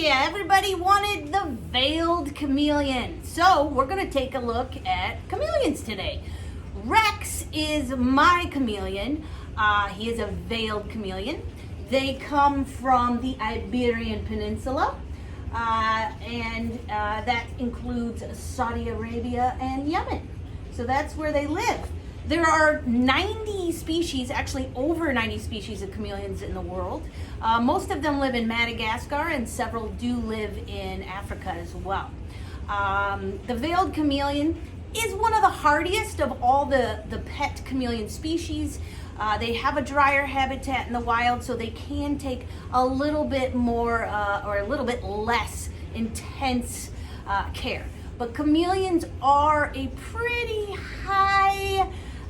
Everybody wanted the Veiled Chameleon, so we're going to take a look at chameleons today. Rex is my chameleon. He is a veiled chameleon. They come from the Iberian Peninsula, and that includes Saudi Arabia and Yemen. So that's where they live. There are 90 species, actually over 90 species of chameleons in the world. Most of them live in Madagascar, and several do live in Africa as well. The veiled chameleon is one of the hardiest of all the pet chameleon species. They have a drier habitat in the wild, so they can take a little bit more or a little bit less intense care. But chameleons are a pretty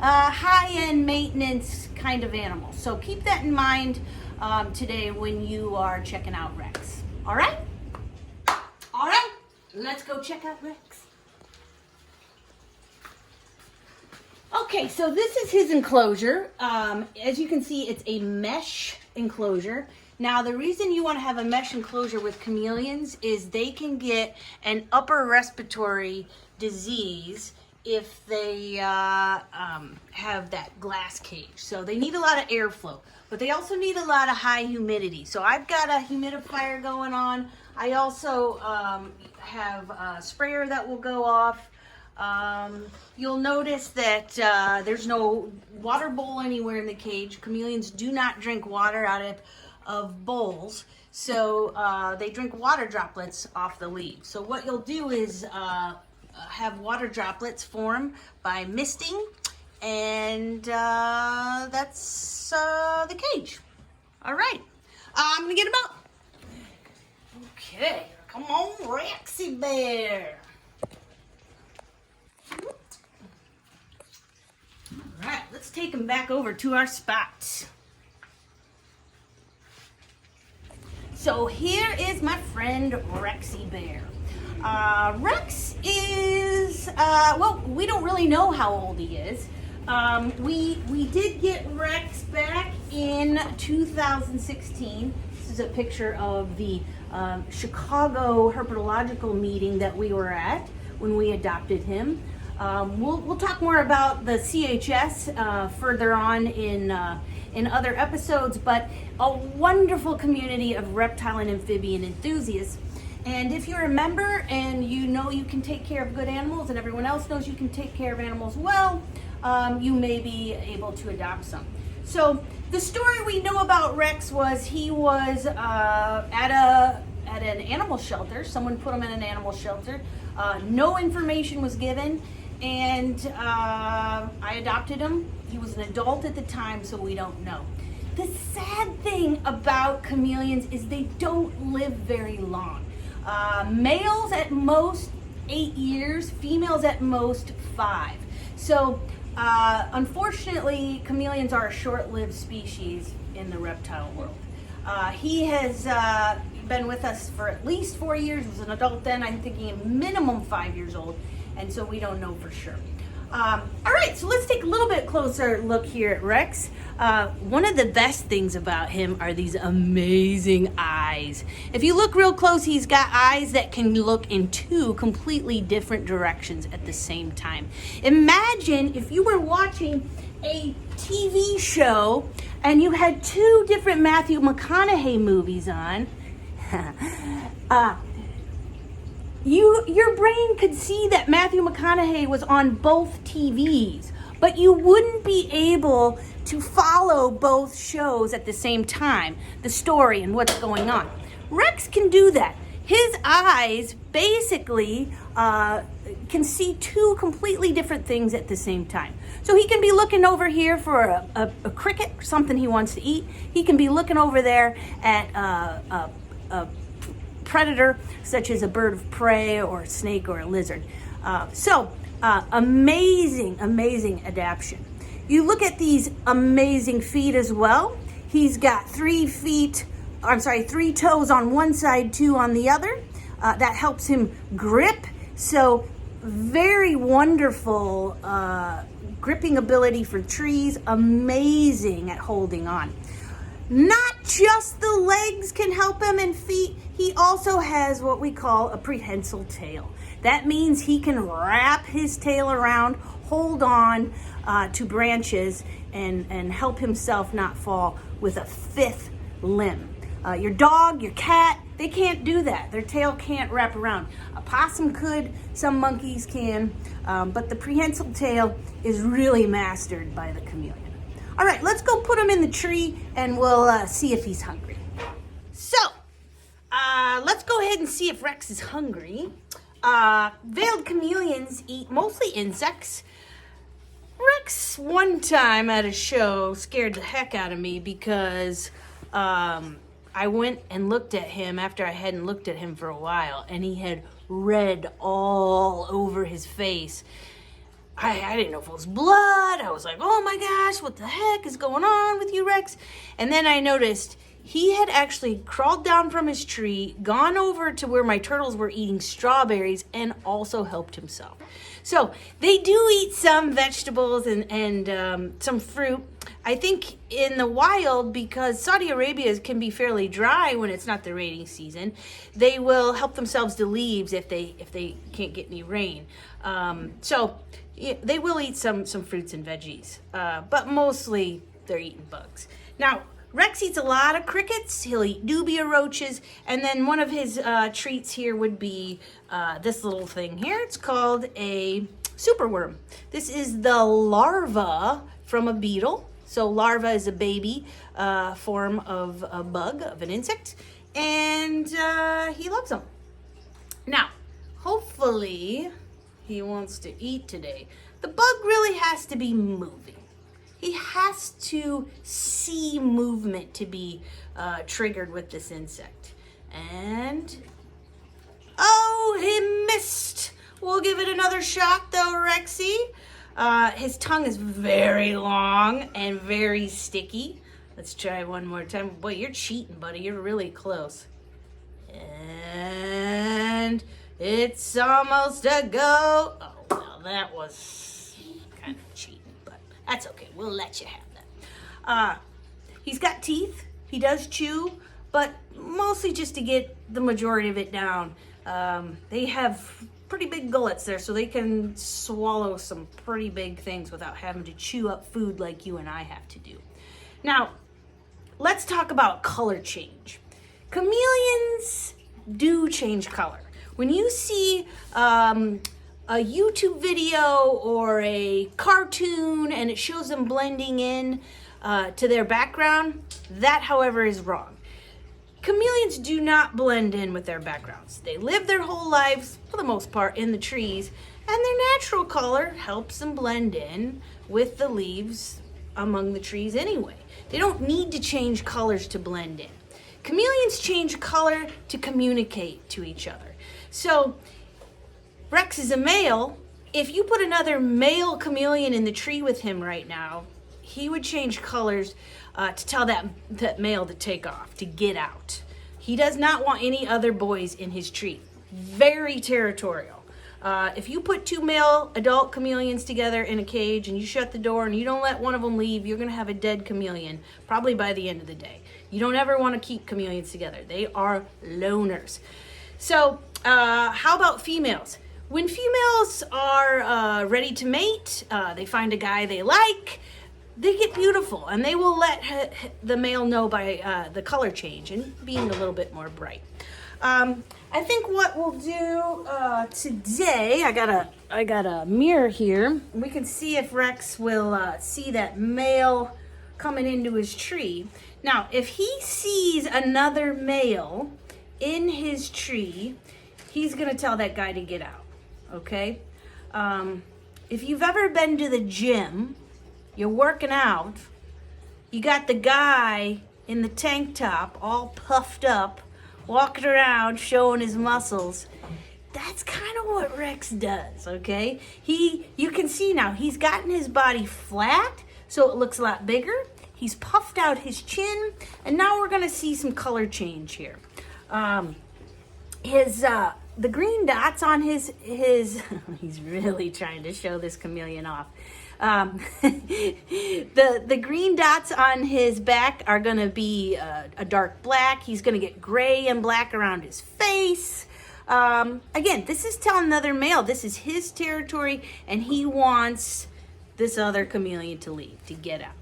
high-end maintenance kind of animal. So keep that in mind today when you are checking out Rex. All right? All right, let's go check out Rex. Okay, so this is his enclosure. As you can see, it's a mesh enclosure. Now, the reason you want to have a mesh enclosure with chameleons is they can get an upper respiratory disease if they have that glass cage. So they need a lot of airflow, but they also need a lot of high humidity. So I've got a humidifier going on. I also have a sprayer that will go off. You'll notice that there's no water bowl anywhere in the cage. Chameleons do not drink water out of bowls, so they drink water droplets off the leaves. So what you'll do is have water droplets form by misting, and that's the cage. All right, I'm gonna get him out. Okay, come on, Rexy Bear. All right, let's take him back over to our spot. So here is my friend Rexy Bear. Rex is, well, we don't really know how old he is. We did get Rex back in 2016. This is a picture of the Chicago herpetological meeting that we were at when we adopted him. We'll talk more about the CHS further on in other episodes, but a wonderful community of reptile and amphibian enthusiasts. And if you're a member and you know you can take care of good animals and everyone else knows you can take care of animals well, you may be able to adopt some. So the story we know about Rex was he was at an animal shelter. Someone put him in an animal shelter. No information was given, and I adopted him. He was an adult at the time, so we don't know. The sad thing about chameleons is they don't live very long. Males at most 8 years, females at most 5. So unfortunately, chameleons are a short-lived species in the reptile world. He has been with us for at least 4 years. He was an adult then. I'm thinking a minimum 5 years old, and so we don't know for sure. All right, so let's take a little bit closer look here at Rex. One of the best things about him are these amazing eyes. If you look real close, he's got eyes that can look in two completely different directions at the same time. Imagine if you were watching a TV show and you had two different Matthew McConaughey movies on. Your brain could see that Matthew McConaughey was on both TVs, but you wouldn't be able to follow both shows at the same time, the story and what's going on. Rex can do that. His eyes basically can see two completely different things at the same time. So he can be looking over here for a cricket, something he wants to eat. He can be looking over there at a predator, such as a bird of prey or a snake or a lizard. Amazing adaptation. You look at these amazing feet as well. He's got 3 toes on one side, 2 on the other. That helps him grip. So very wonderful gripping ability for trees. Amazing at holding on. not just the legs can help him and feet, he also has what we call a prehensile tail. That means he can wrap his tail around, hold on to branches, and help himself not fall with a fifth limb. Your dog, your cat, they can't do that. Their tail can't wrap around. A possum could, some monkeys can, but the prehensile tail is really mastered by the chameleon. All right, let's go put him in the tree and we'll see if he's hungry. So, let's go ahead and see if Rex is hungry. Veiled chameleons eat mostly insects. Rex, one time at a show, scared the heck out of me because I went and looked at him after I hadn't looked at him for a while, and he had red all over his face. I didn't know if it was blood. I was like, oh my gosh, what the heck is going on with you, Rex? And then I noticed he had actually crawled down from his tree, gone over to where my turtles were eating strawberries, and also helped himself. So they do eat some vegetables and some fruit. I think in the wild, because Saudi Arabia can be fairly dry when it's not the raining season, they will help themselves to leaves if they can't get any rain. So yeah, they will eat some fruits and veggies, but mostly they're eating bugs. Now, Rex eats a lot of crickets. He'll eat dubia roaches, and then one of his treats here would be this little thing here. It's called a superworm. This is the larva from a beetle. So larva is a baby form of a bug, of an insect, and he loves them. Now, hopefully he wants to eat today. The bug really has to be moving. He has to see movement to be triggered with this insect. And, oh, he missed. We'll give it another shot though, Rexy. His tongue is very long and very sticky. Let's try one more time. Boy, you're cheating, buddy. You're really close. And it's almost a go. Oh, well, that was kind of cheating, but that's okay. We'll let you have that. He's got teeth. He does chew, but mostly just to get the majority of it down. They have pretty big gullets there, so they can swallow some pretty big things without having to chew up food like you and I have to do. Now, let's talk about color change. Chameleons do change color. When you see a YouTube video or a cartoon and it shows them blending in to their background, that, however, is wrong. Chameleons do not blend in with their backgrounds. They live their whole lives, for the most part, in the trees, and their natural color helps them blend in with the leaves among the trees anyway. They don't need to change colors to blend in. Chameleons change color to communicate to each other. So, Rex is a male. If you put another male chameleon in the tree with him right now, he would change colors to tell that male to take off, to get out. He does not want any other boys in his tree. Very territorial. If you put two male adult chameleons together in a cage and you shut the door and you don't let one of them leave, you're going to have a dead chameleon probably by the end of the day. You don't ever want to keep chameleons together. They are loners. So how about females? When females are ready to mate, they find a guy they like, they get beautiful, and they will let the male know by the color change and being a little bit more bright. I think what we'll do today, I got a mirror here. We can see if Rex will see that male coming into his tree. Now, if he sees another male in his tree, he's gonna tell that guy to get out. Okay? If you've ever been to the gym, you're working out, you got the guy in the tank top, all puffed up, walking around, showing his muscles. That's kind of what Rex does, okay? You can see now, he's gotten his body flat, so it looks a lot bigger. He's puffed out his chin, and now we're gonna see some color change here. The green dots on his he's really trying to show this chameleon off. The green dots on his back are going to be a dark black. He's going to get gray and black around his face. Again, this is telling another male this is his territory, and he wants this other chameleon to leave, to get out.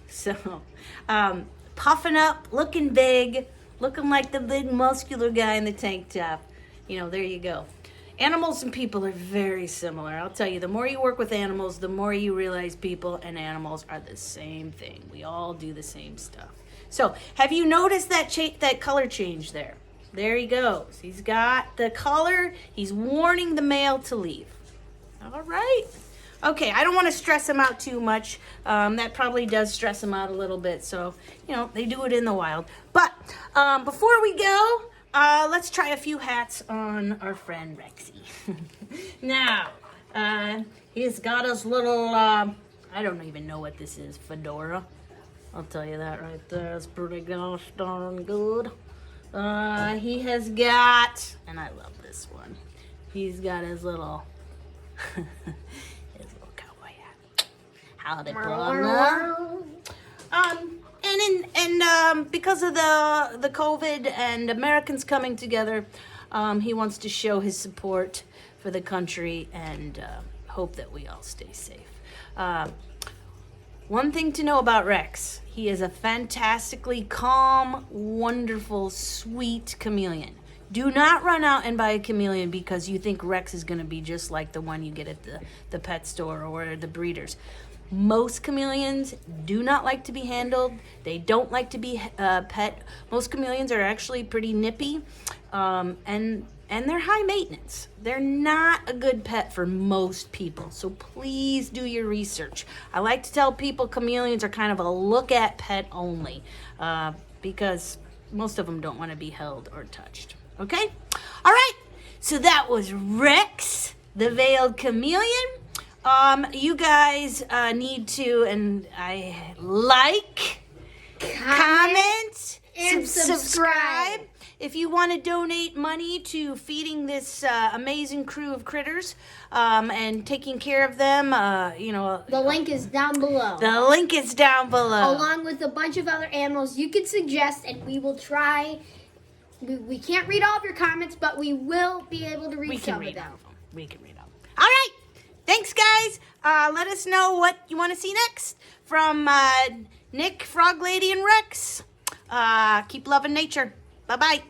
So, puffing up, looking big, looking like the big muscular guy in the tank top. You know, there you go. Animals and people are very similar. I'll tell you, the more you work with animals, the more you realize people and animals are the same thing. We all do the same stuff. So, have you noticed that that color change there? There he goes. He's got the color. He's warning the male to leave. All right. Okay, I don't want to stress him out too much. That probably does stress him out a little bit. So, you know, they do it in the wild. But before we go, let's try a few hats on our friend Rexy. Now, he's got his little, I don't even know what this is, fedora. I'll tell you that right there. It's pretty gosh darn good. He has got, and I love this one, he's got his little, cowboy hat. Howdy, partner. And because of the COVID and Americans coming together, he wants to show his support for the country and hope that we all stay safe. One thing to know about Rex, he is a fantastically calm, wonderful, sweet chameleon. Do not run out and buy a chameleon because you think Rex is going to be just like the one you get at the pet store or the breeders. Most chameleons do not like to be handled. They don't like to be pet. Most chameleons are actually pretty nippy, and they're high maintenance. They're not a good pet for most people, so please do your research. I like to tell people chameleons are kind of a look-at pet only, because most of them don't want to be held or touched. Okay? All right, so that was Rex, the Veiled Chameleon. You guys need to, and I like, comment, and subscribe. If you want to donate money to feeding this amazing crew of critters and taking care of them, you know. The link is down below. The link is down below. Along with a bunch of other animals you can suggest, and we will try. We can't read all of your comments, but we will be able to read some of them. We can read them. All right. Thanks, guys. Let us know what you want to see next from Nick, FrogLady, and Rex. Keep loving nature. Bye-bye.